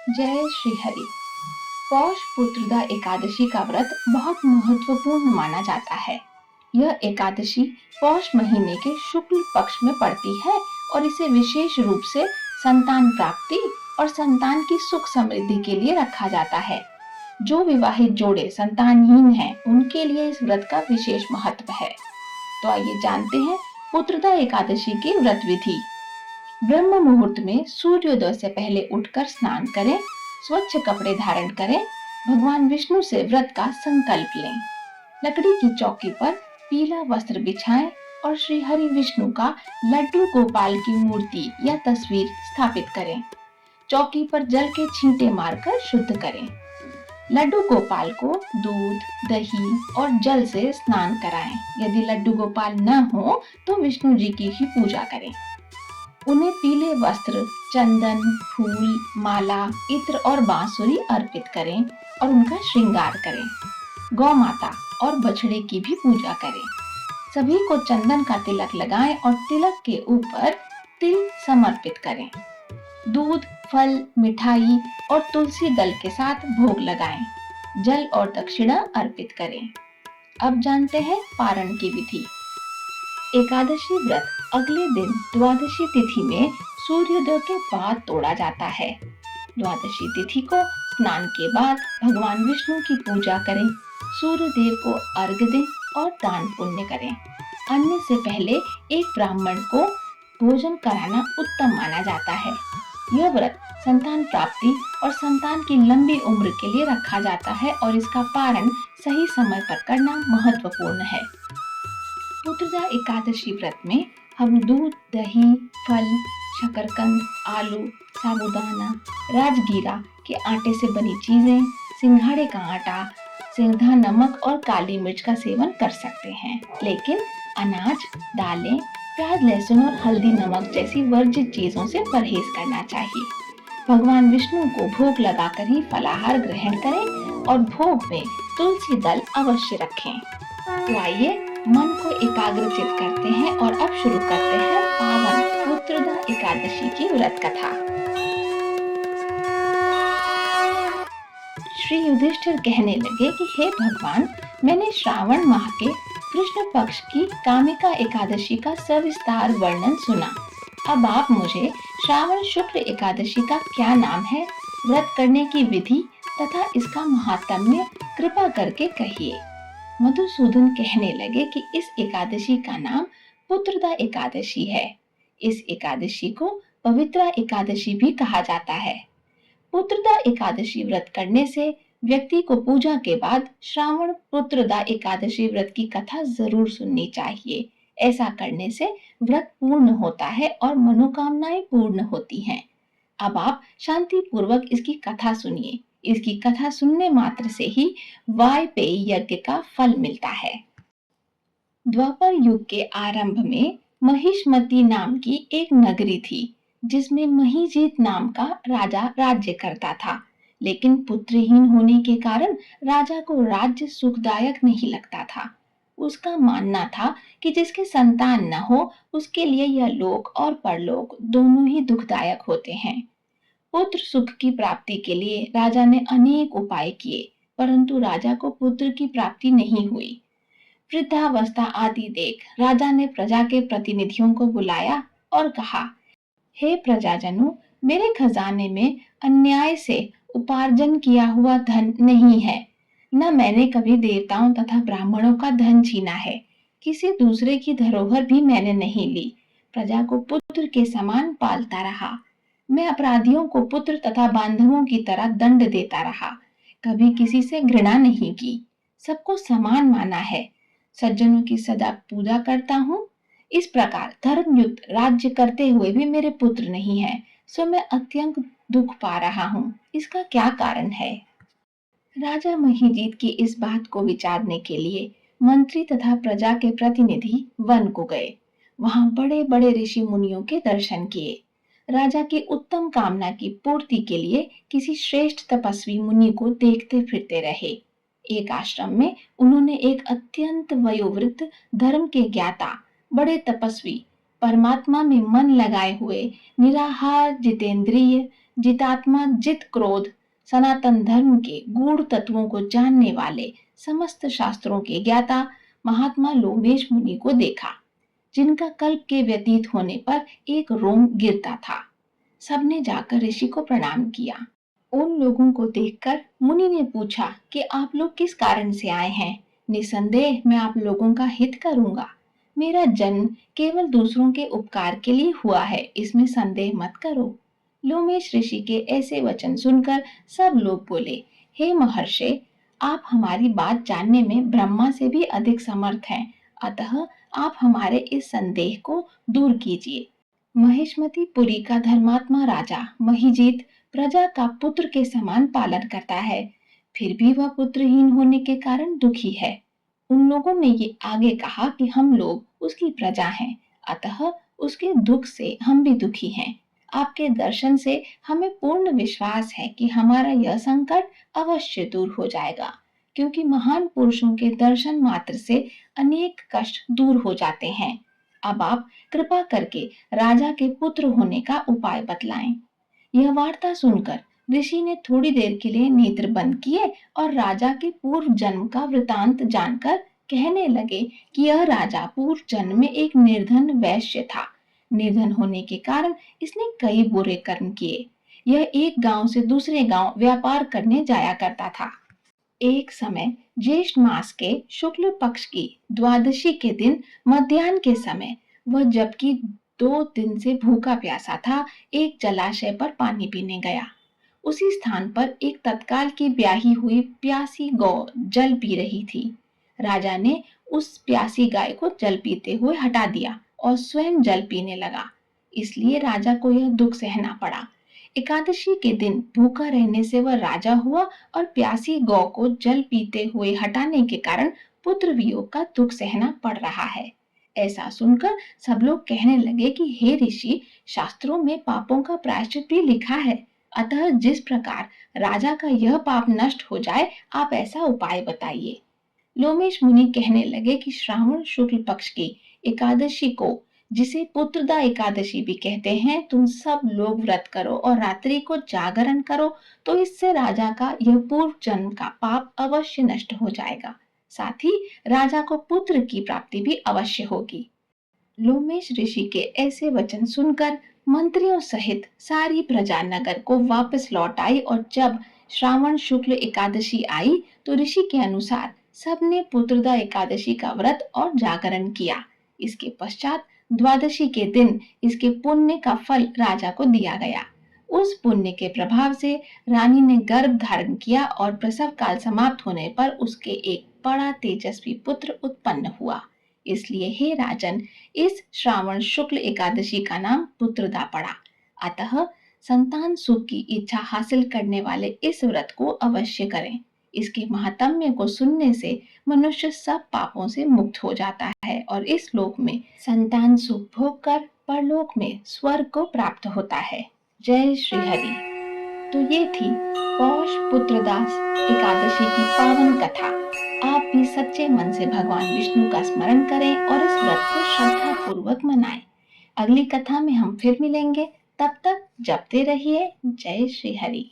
जय श्री हरि। पौष पुत्रदा एकादशी का व्रत बहुत महत्वपूर्ण माना जाता है। यह एकादशी पौष महीने के शुक्ल पक्ष में पड़ती है और इसे विशेष रूप से संतान प्राप्ति और संतान की सुख समृद्धि के लिए रखा जाता है। जो विवाहित जोड़े संतानहीन हैं, उनके लिए इस व्रत का विशेष महत्व है। तो आइए जानते हैं पुत्रदा एकादशी की व्रत विधि। ब्रह्म मुहूर्त में सूर्योदय से पहले उठकर स्नान करें, स्वच्छ कपड़े धारण करें, भगवान विष्णु से व्रत का संकल्प लें। लकड़ी की चौकी पर पीला वस्त्र बिछाएं और श्री हरि विष्णु का लड्डू गोपाल की मूर्ति या तस्वीर स्थापित करें। चौकी पर जल के छींटे मारकर शुद्ध करें। लड्डू गोपाल को दूध, दही और जल से स्नान कराएं। यदि लड्डू गोपाल न हो तो विष्णु जी की ही पूजा करें। उन्हें पीले वस्त्र, चंदन, फूल, माला, इत्र और बांसुरी अर्पित करें और उनका श्रृंगार करें। गौ माता और बछड़े की भी पूजा करें। सभी को चंदन का तिलक लगाएं और तिलक के ऊपर तिल समर्पित करें। दूध, फल, मिठाई और तुलसी दल के साथ भोग लगाएं। जल और दक्षिणा अर्पित करें। अब जानते हैं पारण की विधि। एकादशी व्रत अगले दिन द्वादशी तिथि में सूर्योदय के बाद तोड़ा जाता है। द्वादशी तिथि को स्नान के बाद भगवान विष्णु की पूजा करें, सूर्य देव को अर्घ्य दें और दान पुण्य करें। अन्न से पहले एक ब्राह्मण को भोजन कराना उत्तम माना जाता है। यह व्रत संतान प्राप्ति और संतान की लंबी उम्र के लिए रखा जाता है और इसका पारण सही समय पर करना महत्वपूर्ण है। पुत्रदा एकादशी व्रत में हम दूध, दही, फल, शकरकंद, आलू, साबूदाना, राजगीरा के आटे से बनी चीजें, सिंघाड़े का आटा, सेंधा नमक और काली मिर्च का सेवन कर सकते हैं। लेकिन अनाज, दालें, प्याज, लहसुन और हल्दी नमक जैसी वर्जित चीजों से परहेज करना चाहिए। भगवान विष्णु को भोग लगाकर ही फलाहार ग्रहण करें और भोग में तुलसी दल अवश्य रखें। तो आइए मन को एकाग्रचित करते हैं और अब शुरू करते हैं पावन पुत्रदा एकादशी की व्रत कथा। श्री युधिष्ठिर कहने लगे कि हे भगवान, मैंने श्रावण माह के कृष्ण पक्ष की कामिका एकादशी का सविस्तार वर्णन सुना। अब आप मुझे श्रावण शुक्ल एकादशी का क्या नाम है, व्रत करने की विधि तथा इसका महात्म्य कृपा करके कहिए। मधुसूदन कहने लगे कि इस एकादशी का नाम पुत्रदा एकादशी है। इस एकादशी को पवित्रा एकादशी भी कहा जाता है। पुत्रदा एकादशी व्रत करने से व्यक्ति को पूजा के बाद श्रावण पुत्रदा एकादशी व्रत की कथा जरूर सुननी चाहिए। ऐसा करने से व्रत पूर्ण होता है और मनोकामनाएं पूर्ण होती हैं। अब आप शांति पूर्वक इसकी कथा सुनिए। इसकी कथा सुनने मात्र से ही वायपेय यज्ञ का फल मिलता है। द्वापर युग के आरंभ में महिष्मती नाम की एक नगरी थी, जिसमें महिजीत नाम का राजा राज्य करता था। लेकिन पुत्रहीन होने के कारण राजा को राज्य सुखदायक नहीं लगता था। उसका मानना था कि जिसके संतान न हो, उसके लिए यह लोक और परलोक दोनों ही दुखदायक होते हैं। पुत्र सुख की प्राप्ति के लिए राजा ने अनेक उपाय किए, परंतु राजा को पुत्र की प्राप्ति नहीं हुई। वृद्धावस्था आदि देख राजा ने प्रजा के प्रतिनिधियों को बुलाया और कहा, हे प्रजाजनों, मेरे खजाने में अन्याय से उपार्जन किया हुआ धन नहीं है। न मैंने कभी देवताओं तथा ब्राह्मणों का धन छीना है। किसी दूसरे की धरोहर भी मैंने नहीं ली। प्रजा को पुत्र के समान पालता रहा। मैं अपराधियों को पुत्र तथा बांधवों की तरह दंड देता रहा। कभी किसी से घृणा नहीं की। सबको समान माना है। सज्जनों की सदा पूजा करता हूँ। इस प्रकार धर्मयुक्त राज्य करते हुए भी मेरे पुत्र नहीं है, सो मैं अत्यंत दुख पा रहा हूँ। इसका क्या कारण है? राजा महिजीत की इस बात को विचारने के लिए मंत्री तथा प्रजा के प्रतिनिधि वन को गए। वहां बड़े बड़े ऋषि मुनियों के दर्शन किए। राजा की उत्तम कामना की पूर्ति के लिए किसी श्रेष्ठ तपस्वी मुनि को देखते फिरते रहे। एक आश्रम में उन्होंने एक अत्यंत वयोवृद्ध, धर्म के ज्ञाता, बड़े तपस्वी, परमात्मा में मन लगाए हुए, निराहार, जितेंद्रिय, जितात्मा जित क्रोध सनातन धर्म के गूढ़ तत्वों को जानने वाले समस्त शास्त्रों के ज्ञाता महात्मा लोमेश मुनि को देखा, जिनका कल्प के व्यतीत होने पर एक रोम गिरता था। सबने जाकर ऋषि को प्रणाम किया। उन लोगों को देखकर मुनि ने पूछा कि आप लोग किस कारण से आए हैं। निसंदेह मैं आप लोगों का हित करूंगा। मेरा जन्म केवल दूसरों के उपकार के लिए हुआ है, इसमें संदेह मत करो। लोमेश ऋषि के ऐसे वचन सुनकर सब लोग बोले, हे महर्षि, आप हमारी बात जानने में ब्रह्मा से भी अधिक समर्थ हैं, अतः आप हमारे इस संदेह को दूर कीजिए। महिष्मती पुरी का धर्मात्मा राजा महिजीत प्रजा का पुत्र के समान पालन करता है, फिर भी वह पुत्रहीन होने के कारण दुखी है। उन लोगों ने ये आगे कहा कि हम लोग उसकी प्रजा हैं, अतः उसके दुख से हम भी दुखी हैं। आपके दर्शन से हमें पूर्ण विश्वास है कि हमारा यह संकट अवश्य दूर हो जाएगा, क्योंकि महान पुरुषों के दर्शन मात्र से अनेक कष्ट दूर हो जाते हैं। अब आप कृपा करके राजा के पुत्र होने का उपाय बतलाएं। यह वार्ता सुनकर ऋषि ने थोड़ी देर के लिए नेत्र बंद किए और राजा के पूर्व जन्म का वृतांत जानकर कहने लगे कि यह राजा पूर्व जन्म में एक निर्धन वैश्य था। निर्धन होने के कारण इसने कई बुरे कर्म किए। यह एक गांव से दूसरे गांव व्यापार करने जाया करता था। एक समय ज्येष्ठ मास के शुक्ल पक्ष की द्वादशी के दिन मध्याह्न के समय वह, जबकि 2 दिन से भूखा प्यासा था, एक जलाशय पर पानी पीने गया। उसी स्थान पर एक तत्काल की ब्याही हुई प्यासी गौ जल पी रही थी। राजा ने उस प्यासी गाय को जल पीते हुए हटा दिया और स्वयं जल पीने लगा। इसलिए राजा को यह दुख सहना पड़ा। एकादशी के दिन भूखा रहने से वह राजा हुआ और प्यासी गौ को जल पीते हुए हटाने के कारण पुत्र वियोग का दुख सहना पड़ रहा है। ऐसा सुनकर सब लोग कहने लगे कि हे ऋषि, शास्त्रों में पापों का प्रायश्चित भी लिखा है, अतः जिस प्रकार राजा का यह पाप नष्ट हो जाए, आप ऐसा उपाय बताइए। लोमेश मुनि कहने लगे कि श्रावण शुक्ल पक्ष की एकादशी को, जिसे पुत्रदा एकादशी भी कहते हैं, तुम सब लोग व्रत करो और रात्रि को जागरण करो, तो इससे राजा का यह पूर्व जन्म का पाप अवश्य नष्ट हो जाएगा। साथ ही राजा को पुत्र की प्राप्ति भी अवश्य होगी। लोमेश ऋषि के ऐसे वचन सुनकर मंत्रियों सहित सारी प्रजा नगर को वापस लौट आई और जब श्रावण शुक्ल एकादशी आई तो ऋषि के अनुसार सबने पुत्रदा एकादशी का व्रत और जागरण किया। इसके पश्चात द्वादशी के दिन इसके पुण्य का फल राजा को दिया गया। उस पुण्य के प्रभाव से रानी ने गर्भ धारण किया और प्रसव काल समाप्त होने पर उसके एक बड़ा तेजस्वी पुत्र उत्पन्न हुआ। इसलिए हे राजन, इस श्रावण शुक्ल एकादशी का नाम पुत्रदा पड़ा। अतः संतान सुख की इच्छा हासिल करने वाले इस व्रत को अवश्य करें। इसके महात्म्य को सुनने से मनुष्य सब पापों से मुक्त हो जाता है और इस लोक में संतान सुख भोग कर परलोक में स्वर्ग को प्राप्त होता है। जय श्री हरि। तो ये थी पौष पुत्रदास एकादशी की पावन कथा। आप भी सच्चे मन से भगवान विष्णु का स्मरण करें और इस व्रत को श्रद्धा पूर्वक मनाएं। अगली कथा में हम फिर मिलेंगे, तब तक जपते रहिए। जय श्री हरि।